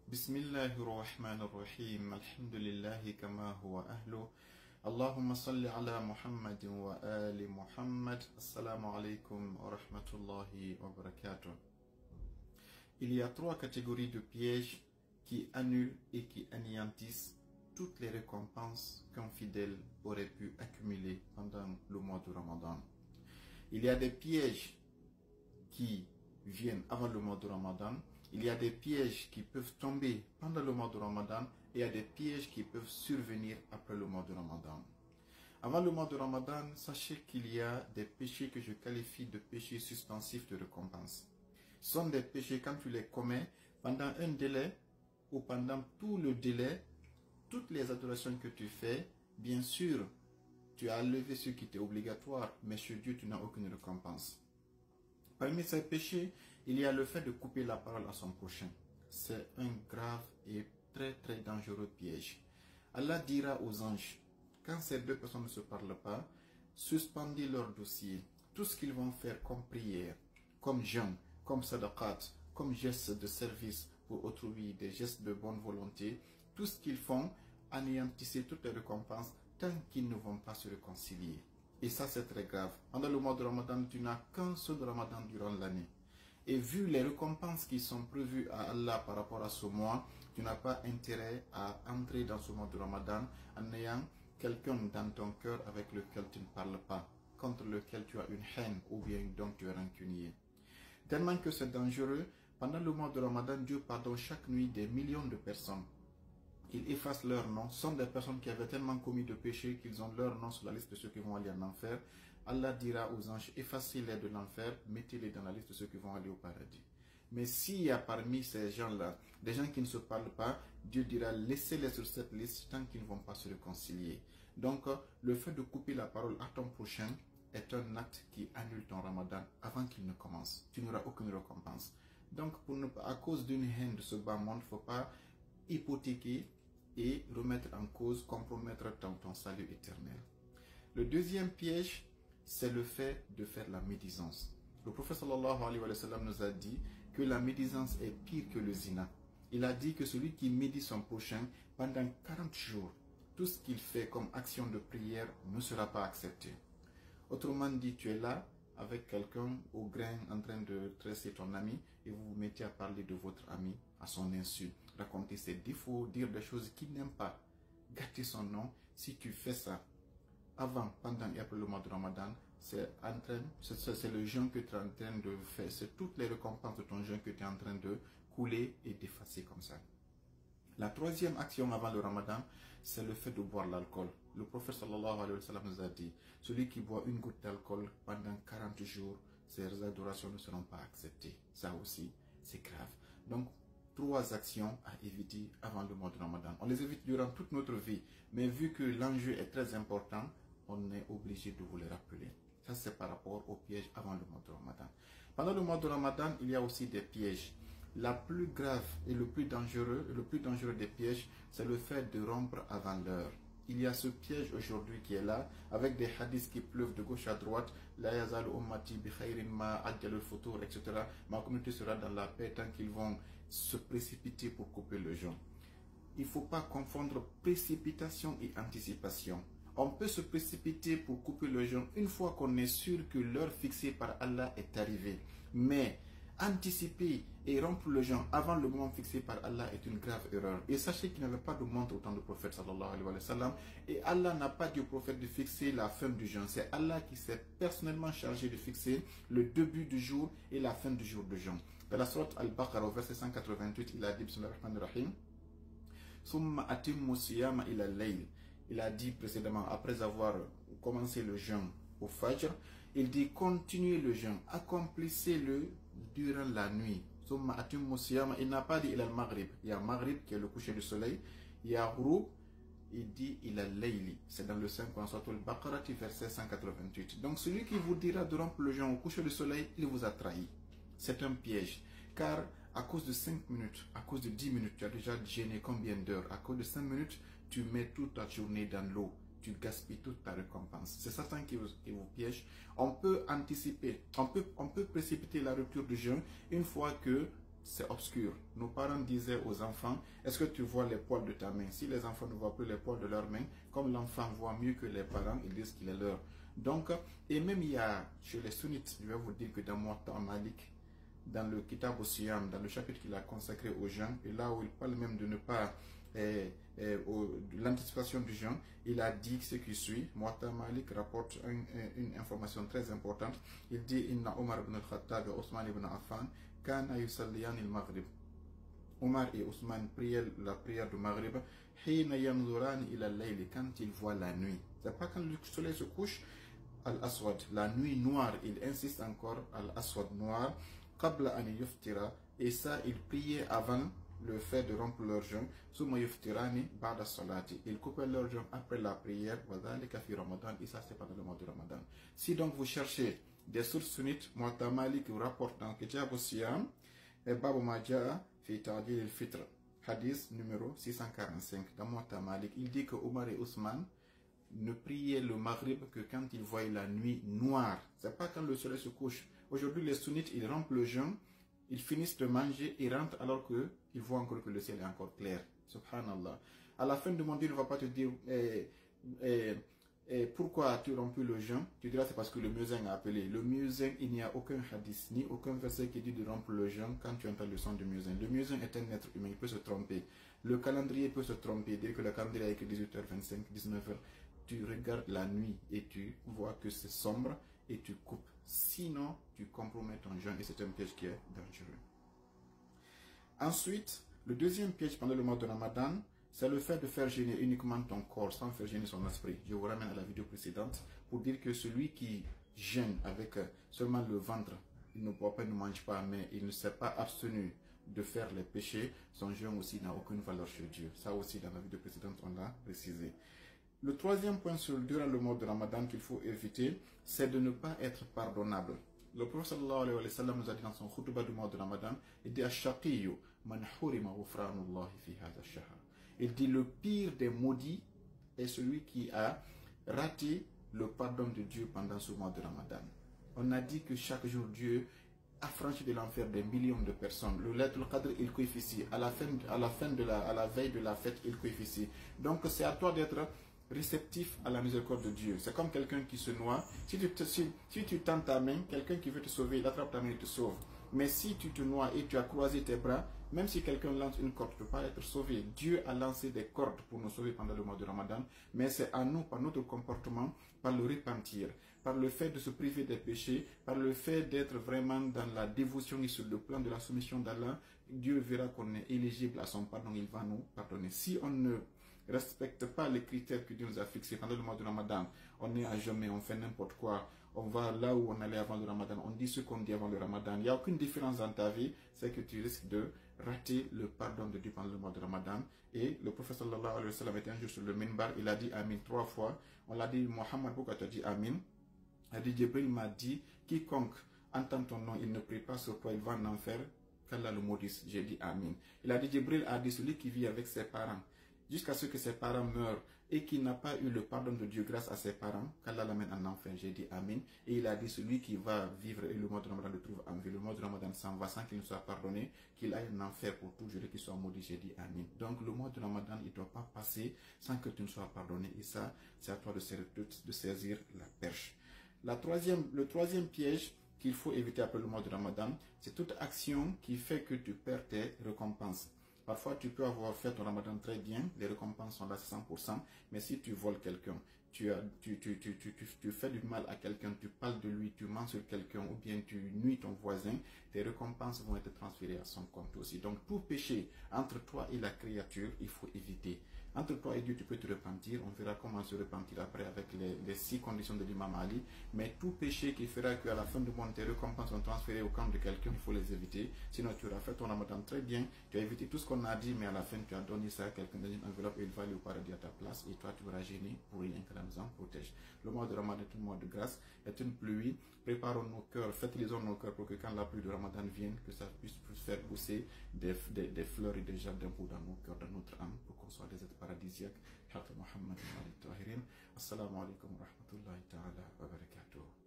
بسم الله الرحمن الرحيم الحمد لله كما هو أهله اللهم صل على محمد وآل محمد السلام عليكم ورحمة الله وبركاته. Il y a trois catégories de pièges qui annulent et qui anéantissent toutes les récompenses qu'un fidèle aurait pu accumuler pendant le mois de Ramadan. Il y a des pièges qui viennent avant le mois de Ramadan. Il y a des pièges qui peuvent tomber pendant le mois de Ramadan et il y a des pièges qui peuvent survenir après le mois de Ramadan. Avant le mois de Ramadan, sachez qu'il y a des péchés que je qualifie de péchés suspensifs de récompense. Ce sont des péchés quand tu les commets pendant un délai ou pendant tout le délai, toutes les adorations que tu fais, bien sûr, tu as levé ce qui était obligatoire, mais chez Dieu, tu n'as aucune récompense. Parmi ces péchés, il y a le fait de couper la parole à son prochain. C'est un grave et très dangereux piège. Allah dira aux anges, quand ces deux personnes ne se parlent pas, suspendez leur dossier. Tout ce qu'ils vont faire comme prière, comme jeûne, comme sadaqat, comme gestes de service pour autrui, des gestes de bonne volonté, tout ce qu'ils font, anéantissez toutes les récompenses tant qu'ils ne vont pas se réconcilier. Et ça, c'est très grave. Pendant le mois de Ramadan, tu n'as qu'un seul Ramadan durant l'année. Et vu les récompenses qui sont prévues à Allah par rapport à ce mois, tu n'as pas intérêt à entrer dans ce mois de Ramadan en ayant quelqu'un dans ton cœur avec lequel tu ne parles pas, contre lequel tu as une haine ou bien donc tu es rancunier. Tellement que c'est dangereux, pendant le mois de Ramadan, Dieu pardonne chaque nuit des millions de personnes. Il efface leur nom. Ce sont des personnes qui avaient tellement commis de péchés qu'ils ont leur nom sur la liste de ceux qui vont aller en enfer. Allah dira aux anges, effacez-les de l'enfer, mettez-les dans la liste de ceux qui vont aller au paradis. Mais s'il y a parmi ces gens-là, des gens qui ne se parlent pas, Dieu dira, laissez-les sur cette liste tant qu'ils ne vont pas se réconcilier. Donc, le fait de couper la parole à ton prochain est un acte qui annule ton Ramadan avant qu'il ne commence. Tu n'auras aucune récompense. Donc, à cause d'une haine de ce bas monde, il ne faut pas hypothéquer et remettre en cause, compromettre ton salut éternel. Le deuxième piège, c'est le fait de faire la médisance. Le prophète sallallahu alayhi wa sallam nous a dit que la médisance est pire que le zina. Il a dit que celui qui médit son prochain pendant 40 jours, tout ce qu'il fait comme action de prière ne sera pas accepté. Autrement dit, tu es là avec quelqu'un au grain en train de tresser ton ami et vous vous mettez à parler de votre ami à son insu, raconter ses défauts, dire des choses qu'il n'aime pas, gâter son nom. Si tu fais ça avant, pendant et après le mois de Ramadan, c'est le jeûne que tu es en train de faire, c'est toutes les récompenses de ton jeûne que tu es en train de couler et d'effacer comme ça. La troisième action avant le Ramadan, c'est le fait de boire l'alcool. Le prophète sallallahu alayhi wa sallam nous a dit, celui qui boit une goutte d'alcool pendant 40 jours, ses adorations ne seront pas acceptées. Ça aussi, c'est grave. Donc, trois actions à éviter avant le mois de Ramadan. On les évite durant toute notre vie, mais vu que l'enjeu est très important, on est obligé de vous les rappeler. Ça, c'est par rapport aux pièges avant le mois de Ramadan. Pendant le mois de Ramadan, il y a aussi des pièges. La plus grave et le plus dangereux des pièges, c'est le fait de rompre avant l'heure. Il y a ce piège aujourd'hui qui est là, avec des hadiths qui pleuvent de gauche à droite, la yazal ummati bi khayrin ma ajjalul futur, etc. Ma communauté sera dans la paix tant qu'ils vont se précipiter pour couper le jeûne. Il ne faut pas confondre précipitation et anticipation. On peut se précipiter pour couper le jeûne une fois qu'on est sûr que l'heure fixée par Allah est arrivée. Mais anticiper et rompre le jeûne avant le moment fixé par Allah est une grave erreur. Et sachez qu'il n'y avait pas de montre au temps du prophète sallallahu alayhi wa sallam. Et Allah n'a pas dit au prophète de fixer la fin du jeûne. C'est Allah qui s'est personnellement chargé de fixer le début du jour et la fin du jour de jeûne. Dans la sourate Al-Baqarah, au verset 188, il a dit, bismillahir rahmanir rahim, Summa atimmu siyama ila al-layl. Il a dit précédemment, après avoir commencé le jeûne au Fajr, il dit continuez le jeûne, accomplissez-le durant la nuit. Il n'a pas dit il a le Maghrib. Il y a Maghrib qui est le coucher du soleil. Il y a Ghurub, il dit il a Layli. C'est dans le 5 au Baqarah, verset 188. Donc celui qui vous dira de rompre le jeûne au coucher du soleil, il vous a trahi. C'est un piège. Car à cause de 5 minutes, à cause de 10 minutes, tu as déjà gêné combien d'heures? À cause de 5 minutes, tu mets toute ta journée dans l'eau. Tu gaspilles toute ta récompense. C'est Satan qui vous piège. On peut anticiper, on peut précipiter la rupture du jeûne une fois que c'est obscur. Nos parents disaient aux enfants, est-ce que tu vois les poils de ta main? Si les enfants ne voient plus les poils de leur main, comme l'enfant voit mieux que les parents, ils disent qu'il est leur. Donc, et même il y a, chez les sunnites, je vais vous dire que dans Muwatta Malik, dans le Kitab al-Siyam, dans le chapitre qu'il a consacré aux jeûnes, et là où il parle même de ne pas, l'anticipation du jeûne, il a dit ce qui suit. Muwatta Malik rapporte une information très importante. Il dit, Inna Omar ibn al-Khattab et Osman ibn Affan, Kana yusalliyan il-Maghrib. Omar et Ousmane priaient la prière du Maghrib, Hina yanzuran ila al-layli, quand ils voient la nuit. C'est pas quand le soleil se couche, al-aswad, la nuit noire, il insiste encore, al-aswad noir, qabla an yuftira, et ça, ils priaient avant le fait de rompre leur jeûne, summa yuftirani ba'da salati, ils coupaient leur jeûne après la prière, wa dhalika fi Ramadan, et ça c'est pendant le mois de Ramadan. Si donc vous cherchez des sources sunnites, Muwatta Malik rapporte dans Kitab al-Siyam, et Babu Majaa fi Ta'dil al-Fitr, hadith numéro 645, dans Muwatta Malik, il dit que Omar et Ousmane ne priaient le Maghrib que quand ils voyaient la nuit noire. C'est pas quand le soleil se couche. Aujourd'hui, les sunnites, ils rompent le jeûne, ils finissent de manger, ils rentrent alors qu'ils voient encore que le ciel est encore clair. Subhanallah. À la fin du monde, il ne va pas te dire pourquoi tu rompu le jeûne. Tu diras c'est parce que le muezzin a appelé. Le muezzin, il n'y a aucun hadith ni aucun verset qui dit de rompre le jeûne quand tu entends le son du muezzin. Le muezzin est un être humain, il peut se tromper. Le calendrier peut se tromper. Dire que le calendrier a écrit 18h25, 19h. Tu regardes la nuit et tu vois que c'est sombre et tu coupes. Sinon, tu compromets ton jeûne et c'est un piège qui est dangereux. Ensuite, le deuxième piège pendant le mois de Ramadan, c'est le fait de faire gêner uniquement ton corps sans faire gêner son esprit. Je vous ramène à la vidéo précédente pour dire que celui qui jeûne avec seulement le ventre, il ne boit pas, il ne mange pas, mais il ne s'est pas abstenu de faire les péchés, son jeûne aussi n'a aucune valeur chez Dieu. Ça aussi, dans la vidéo précédente, on l'a précisé. Le troisième point durant le mois de Ramadan qu'il faut éviter, c'est de ne pas être pardonnable. Le prophète sallallahu alayhi wa sallam nous a dit dans son khutbah du mois de Ramadan, il dit Ash-shaqiyyu man hurima ghufranullahi fi hadha ash-shahr. Il dit le pire des maudits est celui qui a raté le pardon de Dieu pendant ce mois de Ramadan. On a dit que chaque jour Dieu affranchi de l'enfer des millions de personnes. Le Laylatul Qadr, il coefficie. À la veille de la fête, il coefficie. Donc c'est à toi d'être réceptif à la miséricorde de Dieu. C'est comme quelqu'un qui se noie. Si tu tends ta main, quelqu'un qui veut te sauver, il attrape ta main et te sauve. Mais si tu te noies et tu as croisé tes bras, même si quelqu'un lance une corde, tu ne peux pas être sauvé. Dieu a lancé des cordes pour nous sauver pendant le mois de Ramadan, mais c'est à nous, par notre comportement, par le repentir, par le fait de se priver des péchés, par le fait d'être vraiment dans la dévotion et sur le plan de la soumission d'Allah, Dieu verra qu'on est éligible à son pardon, il va nous pardonner. Si on ne respecte pas les critères que Dieu nous a fixés pendant le mois de Ramadan, on est à jamais, on fait n'importe quoi, on va là où on allait avant le Ramadan, on dit ce qu'on dit avant le Ramadan, il n'y a aucune différence dans ta vie, c'est que tu risques de rater le pardon de Dieu pendant le mois de Ramadan. Et le prophète sallallahu alayhi wa sallam était un jour sur le minbar, il a dit Amin 3 fois, on l'a dit Mohammed, pourquoi tu as dit Amin? Il a dit Jibril m'a dit, quiconque entend ton nom, il ne prie pas sur toi, il va en enfer, qu'Allah le maudisse. J'ai dit Amin. Il a dit Jibril a dit celui qui vit avec ses parents jusqu'à ce que ses parents meurent et qui n'a pas eu le pardon de Dieu grâce à ses parents, qu'Allah l'amène en enfer. J'ai dit Amin. Et il a dit celui qui va vivre et le mois de Ramadan le trouve en vie, le mois de Ramadan s'en va sans qu'il ne soit pardonné, qu'il aille en enfer pour toujours et qu'il soit maudit. J'ai dit Amin. Donc le mois de Ramadan, il ne doit pas passer sans que tu ne sois pardonné. Et ça, c'est à toi de saisir la perche. Le troisième piège qu'il faut éviter après le mois de Ramadan, c'est toute action qui fait que tu perds tes récompenses. Parfois, tu peux avoir fait ton Ramadan très bien, les récompenses sont là 100%, mais si tu voles quelqu'un, tu fais du mal à quelqu'un, tu parles de lui, tu mens sur quelqu'un ou bien tu nuis ton voisin, tes récompenses vont être transférées à son compte aussi. Donc, tout péché entre toi et la créature, il faut éviter. Entre toi et Dieu, tu peux te repentir. On verra comment se repentir après avec les 6 conditions de l'imam Ali. Mais tout péché qui fera qu'à la fin du mois, tes récompenses sont transférées au camp de quelqu'un, il faut les éviter. Sinon, tu auras fait ton Ramadan très bien. Tu as évité tout ce qu'on a dit, mais à la fin, tu as donné ça à quelqu'un dans une enveloppe et il va aller au paradis à ta place. Et toi, tu seras gêné pour rien que la maison protège. Le mois de Ramadan est un mois de grâce, est une pluie. Préparons nos cœurs, fertilisons nos cœurs pour que quand la pluie de Ramadan vienne, que ça puisse faire pousser des fleurs et des jardins pour dans nos cœurs, dans notre âme, pour qu'on soit des êtres paradisiaques. Muhammad wa alihi tahirin. Assalamu alaikum wa rahmatullahi ta'ala wa barakatuh.